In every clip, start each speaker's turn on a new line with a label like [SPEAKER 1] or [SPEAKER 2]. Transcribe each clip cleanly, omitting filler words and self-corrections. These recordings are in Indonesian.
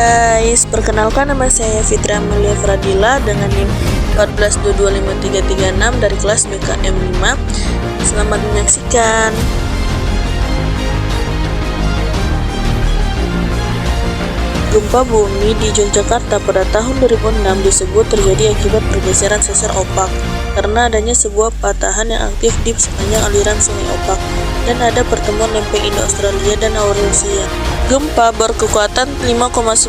[SPEAKER 1] guys, perkenalkan nama saya Fitri Amelia Fradila dengan NIM 142253336 dari kelas BKM 5. Selamat menyaksikan. Gempa bumi di Yogyakarta pada tahun 2006 disebut terjadi akibat pergeseran sesar opak karena adanya sebuah patahan yang aktif di sepanjang aliran sungai Opak dan ada pertemuan lempeng Indo-Australia dan Eurasia. Gempa berkekuatan 5,9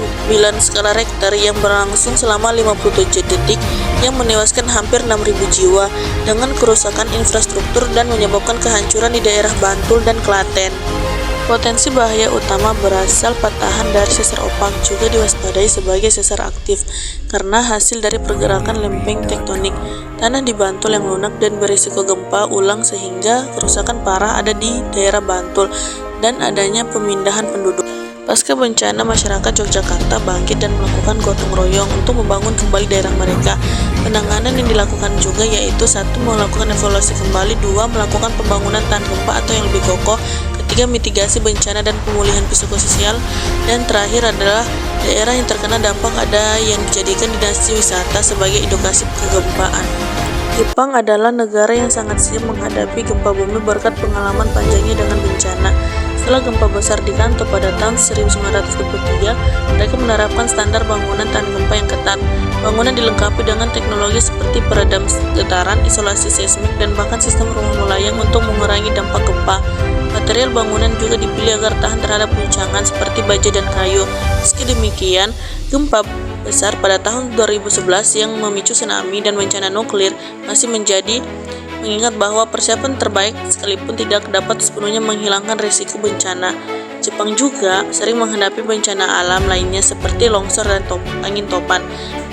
[SPEAKER 1] skala Richter yang berlangsung selama 57 detik yang menewaskan hampir 6.000 jiwa dengan kerusakan infrastruktur dan menyebabkan kehancuran di daerah Bantul dan Klaten. Potensi bahaya utama berasal patahan dari sesar opak juga diwaspadai sebagai sesar aktif karena hasil dari pergerakan lempeng tektonik. Tanah di Bantul yang lunak dan berisiko gempa ulang sehingga kerusakan parah ada di daerah Bantul dan adanya pemindahan penduduk. Pasca bencana, masyarakat Yogyakarta bangkit dan melakukan gotong royong untuk membangun kembali daerah mereka. Penanganan yang dilakukan juga yaitu 1. Melakukan evaluasi kembali, 2. Melakukan pembangunan tahan gempa atau yang lebih kokoh, 3. Mitigasi bencana dan pemulihan psikososial, dan terakhir adalah daerah yang terkena dampak ada yang dijadikan destinasi wisata sebagai edukasi kegempaan. Jepang adalah negara yang sangat siap menghadapi gempa bumi berkat pengalaman panjangnya dengan bencana. Setelah gempa besar di Kanto pada tahun 1923, mereka menerapkan standar bangunan tahan gempa yang ketat. Bangunan dilengkapi dengan teknologi seperti peredam getaran, isolasi seismik, dan bahkan sistem rumah melayang untuk mengurangi dampak gempa. Material bangunan juga dipilih agar tahan terhadap guncangan seperti baja dan kayu. Meski demikian, gempa besar pada tahun 2011 yang memicu tsunami dan bencana nuklir masih menjadi mengingat bahwa persiapan terbaik sekalipun tidak dapat sepenuhnya menghilangkan risiko bencana. Jepang juga sering menghadapi bencana alam lainnya seperti longsor dan angin topan.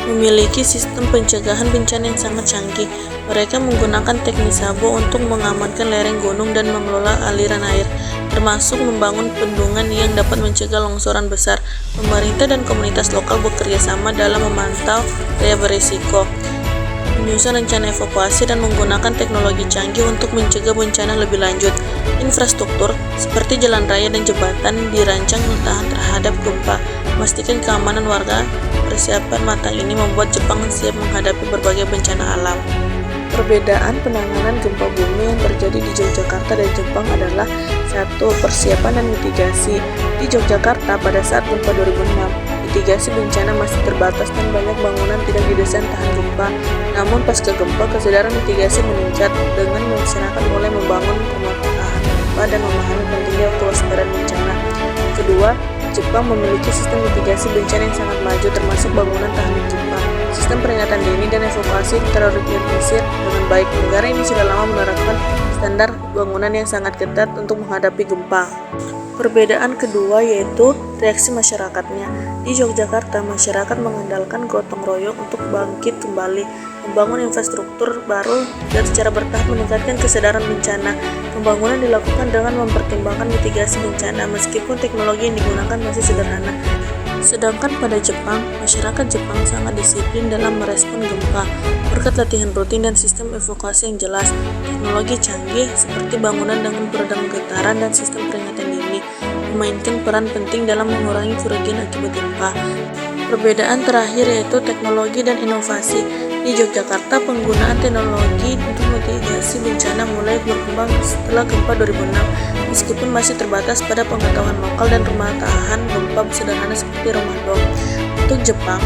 [SPEAKER 1] Memiliki sistem pencegahan bencana yang sangat canggih. Mereka menggunakan teknik Sabo untuk mengamankan lereng gunung dan mengelola aliran air, termasuk membangun bendungan yang dapat mencegah longsoran besar. Pemerintah dan komunitas lokal bekerja sama dalam memantau daya berisiko, menyusun rencana evakuasi, dan menggunakan teknologi canggih untuk mencegah bencana lebih lanjut. Infrastruktur seperti jalan raya dan jembatan dirancang tahan terhadap gempa, memastikan keamanan warga. Persiapan matang ini membuat Jepang siap menghadapi berbagai bencana alam. Perbedaan penanganan gempa bumi yang terjadi di Yogyakarta dan Jepang adalah 1. Persiapan dan mitigasi. Di Yogyakarta pada saat gempa 2006, mitigasi bencana masih terbatas dan banyak bangunan tidak didesain tahan gempa. Namun pasca gempa, kesadaran mitigasi meningkat dengan masyarakat mulai membangun rumah tahan gempa dan memahami pentingnya kewaspadaan bencana. Kedua, Jepang memiliki sistem mitigasi bencana yang sangat maju termasuk bangunan tahan gempa, sistem peringatan dini, dan evakuasi terorganisir dengan baik. Negara ini sudah lama menerapkan standar bangunan yang sangat ketat untuk menghadapi gempa. Perbedaan kedua yaitu reaksi masyarakatnya. Di Yogyakarta, masyarakat mengandalkan gotong royong untuk bangkit kembali, membangun infrastruktur baru, dan secara bertahap meningkatkan kesadaran bencana. Pembangunan dilakukan dengan mempertimbangkan mitigasi bencana, meskipun teknologi yang digunakan masih sederhana. Sedangkan pada Jepang, masyarakat Jepang sangat disiplin dalam merespon gempa, berkat latihan rutin dan sistem evakuasi yang jelas. Teknologi canggih seperti bangunan dengan peredam getaran dan sistem peringatan dini memainkan peran penting dalam mengurangi kerugian akibat gempa. Perbedaan terakhir yaitu teknologi dan inovasi. Di Yogyakarta, penggunaan teknologi untuk mitigasi bencana mulai berkembang setelah gempa 2006, meskipun masih terbatas pada pengetahuan lokal dan rumah tahan gempa sederhana seperti rumah dom. Untuk Jepang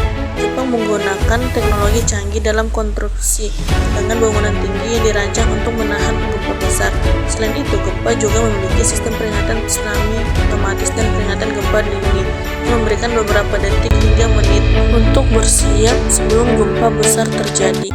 [SPEAKER 1] menggunakan teknologi canggih dalam konstruksi dengan bangunan tinggi yang dirancang untuk menahan gempa besar. Selain itu, gempa juga memiliki sistem peringatan tsunami otomatis dan peringatan gempa dini yang memberikan beberapa detik hingga menit untuk bersiap sebelum gempa besar terjadi.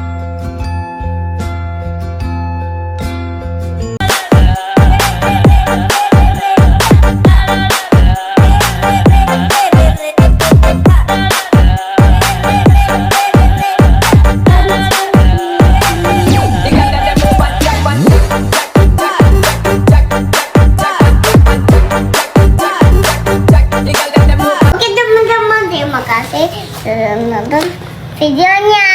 [SPEAKER 2] Oke teman-teman, terima kasih sudah menonton videonya.